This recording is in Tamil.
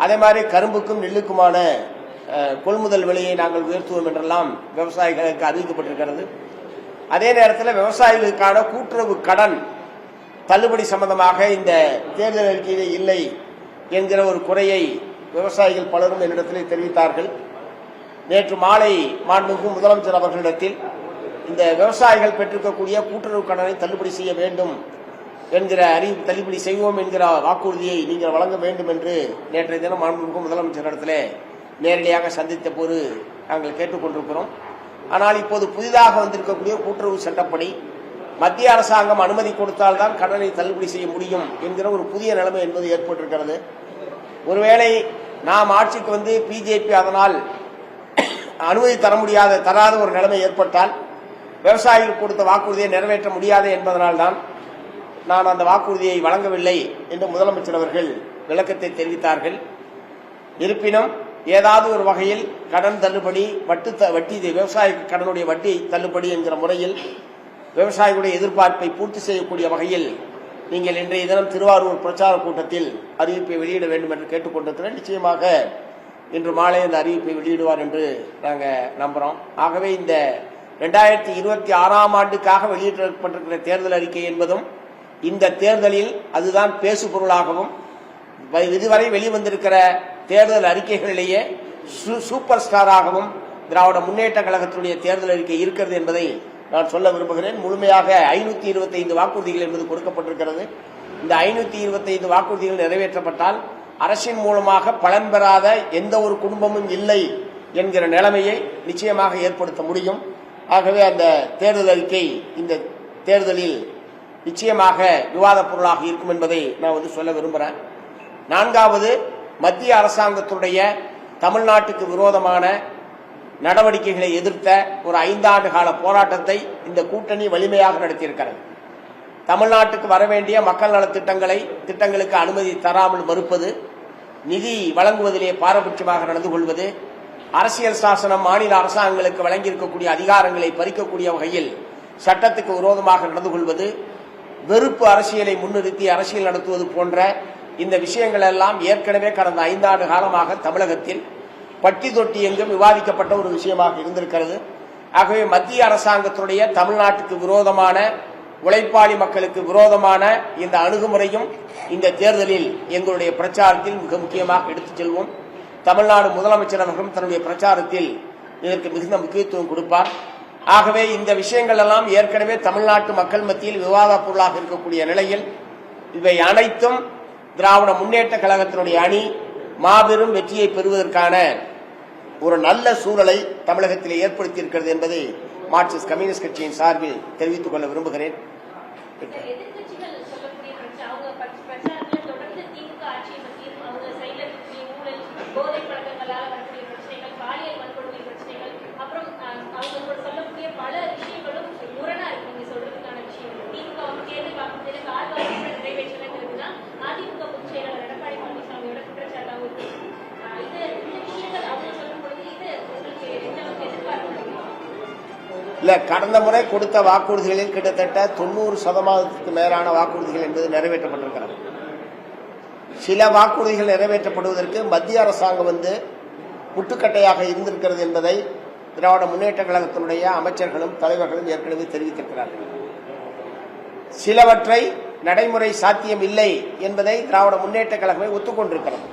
அதே மாதிரி கரும்புக்கும் நெல்லுக்குமான கொள்முதல் விலையை நாங்கள் உயர்த்துவோம் என்றெல்லாம் விவசாயிகளுக்கு அறிவிக்கப்பட்டிருக்கிறது. அதே நேரத்தில் விவசாயிகளுக்கான கூட்டுறவு கடன் தள்ளுபடி சம்பந்தமாக இந்த தேர்தல் அறிக்கையிலே இல்லை என்கிற ஒரு குறையை விவசாயிகள் பலரும் என்னிடத்தில் தெரிவித்தார்கள். நேற்று மாலை மாண்புமிகு முதலமைச்சர் அவர்களிடத்தில் இந்த விவசாயிகள் பெற்றிருக்கக்கூடிய கூட்டுறவு கடனை தள்ளுபடி செய்ய வேண்டும் என்கிற தள்ளுபடி செய்வோம் என்கிற வாக்குறுதியை நீங்கள் வழங்க வேண்டும் என்று நேற்றைய தினம் மாண்புமிகு முதலமைச்சரிடத்தில் நேரடியாக சந்தித்த போது நாங்கள் கேட்டுக்கொண்டிருக்கிறோம். ஆனால் இப்போது புதிதாக வந்திருக்கக்கூடிய கூட்டுறவு சட்டப்படி மத்திய அரசாங்கம் அனுமதி கொடுத்தால்தான் கடனை தள்ளுபடி செய்ய முடியும் என்கிற ஒரு புதிய நிலைமை என்பது ஏற்பட்டிருக்கிறது. ஒருவேளை நாம் ஆட்சிக்கு வந்து பிஜேபி அதனால் அனுமதி தராத ஒரு நிலைமை ஏற்பட்டால் விவசாயிகள் கொடுத்த வாக்குறுதியை நிறைவேற்ற முடியாது என்பதனால்தான் நான் அந்த வாக்குறுதியை வழங்கவில்லை என்று முதலமைச்சர் அவர்கள் விளக்கத்தை தெரிவித்தார்கள். இருப்பினும் ஏதாவது ஒரு வகையில் கடன் தள்ளுபடி வட்டி விவசாய கடனுடைய வட்டி தள்ளுபடி என்கிற முறையில் விவசாயிகளுடைய எதிர்பார்ப்பை பூர்த்தி செய்யக்கூடிய வகையில் நீங்கள் இன்றைய தினம் திருவாரூர் பிரச்சார கூட்டத்தில் அறிவிப்பை வெளியிட வேண்டும் என்று கேட்டுக்கொண்டிருக்கிறேன். நிச்சயமாக இன்று மாலை அந்த அறிவிப்பை வெளியிடுவார் என்று நாங்கள் நம்புகிறோம். ஆகவே இந்த 2026ஆம் ஆண்டுக்காக வெளியிடப்பட்டிருக்கிற தேர்தல் அறிக்கை என்பதும் இந்த தேர்தலில் அதுதான் பேசு பொருளாகவும் இதுவரை வெளிவந்திருக்கிற தேர்தல் அறிக்கைகளிலேயே சூப்பர் ஸ்டாராகவும் திராவிட முன்னேற்ற கழகத்தினுடைய தேர்தல் அறிக்கை இருக்கிறது என்பதை நான் சொல்ல விரும்புகிறேன். முழுமையாக 525 வாக்குறுதிகள் என்பது கொடுக்கப்பட்டிருக்கிறது. இந்த 525 வாக்குறுதிகள் நிறைவேற்றப்பட்டால் அரசின் மூலமாக பலன் பெறாத எந்த ஒரு குடும்பமும் இல்லை என்கிற நிலைமையை நிச்சயமாக ஏற்படுத்த முடியும். ஆகவே அந்த தேர்தல் அறிக்கை இந்த தேர்தலில் நிச்சயமாக விவாத பொருளாக இருக்கும் என்பதை நான் சொல்ல விரும்புகிறேன். நான்காவது, மத்திய அரசாங்கத்துடைய தமிழ்நாட்டுக்கு விரோதமான நடவடிக்கைகளை எதிர்த்த ஒரு 5 ஆண்டு கால போராட்டத்தை இந்த கூட்டணி வலிமையாக நடத்தியிருக்கிறது. தமிழ்நாட்டுக்கு வரவேண்டிய மக்கள் நல திட்டங்களுக்கு அனுமதி தராமல் மறுப்பது, நிதி வழங்குவதிலே பாரபட்சமாக நடந்து கொள்வது, அரசியல் சாசனம் மாநில அரசாங்கங்களுக்கு வழங்கியிருக்கக்கூடிய அதிகாரங்களை பறிக்கக்கூடிய வகையில் சட்டத்துக்கு விரோதமாக நடந்து கொள்வது, வெறுப்பு அரசியலை முன்னிறுத்தி அரசியல் நடத்துவது போன்ற இந்த விஷயங்கள் எல்லாம் ஏற்கனவே கடந்த 5 ஆண்டு காலமாக தமிழகத்தில் பட்டி தொட்டி எங்கும் விவாதிக்கப்பட்ட ஒரு விஷயமாக இருந்திருக்கிறது. ஆகவே மத்திய அரசாங்கத்துடைய தமிழ்நாட்டுக்கு விரோதமான, உழைப்பாளி மக்களுக்கு விரோதமான இந்த அணுகுமுறையும் இந்த தேர்தலில் எங்களுடைய பிரச்சாரத்தில் மிக முக்கியமாக எடுத்துச் செல்வோம். தமிழ்நாடு முதலமைச்சர் அவர்களும் தன்னுடைய பிரச்சாரத்தில் இதற்கு மிகுந்த முக்கியத்துவம் கொடுப்பார். ஆகவே இந்த விஷயங்கள் எல்லாம் ஏற்கனவே தமிழ்நாட்டு மக்கள் மத்தியில் விவாத பொருளாக இருக்கக்கூடிய நிலையில் இவை அனைத்தும் திராவிட முன்னேற்ற கழகத்தினுடைய அணி மாபெரும் வெற்றியை பெறுவதற்கான ஒரு நல்ல சூழலை தமிழகத்தில் ஏற்படுத்தியிருக்கிறது என்பதை மார்க்சிஸ்ட் கம்யூனிஸ்ட் கட்சியின் சார்பில் தெரிவித்துக் கொள்ள விரும்புகிறேன். இல்ல, கடந்த முறை கொடுத்த வாக்குறுதிகளில் கிட்டத்தட்ட 90% மேலான வாக்குறுதிகள் என்பது நிறைவேற்றப்பட்டிருக்கிறது. சில வாக்குறுதிகள் நிறைவேற்றப்படுவதற்கு மத்திய அரசாங்கம் முட்டுக்கட்டையாக இருந்திருக்கிறது என்பதை திராவிட முன்னேற்ற கழகத்தினுடைய அமைச்சர்களும் தலைவர்களும் ஏற்கனவே தெரிவித்திருக்கிறார்கள். சிலவற்றை நடைமுறை சாத்தியம் இல்லை என்பதை திராவிட முன்னேற்ற கழகமே ஒத்துக்கொண்டிருக்கிறது.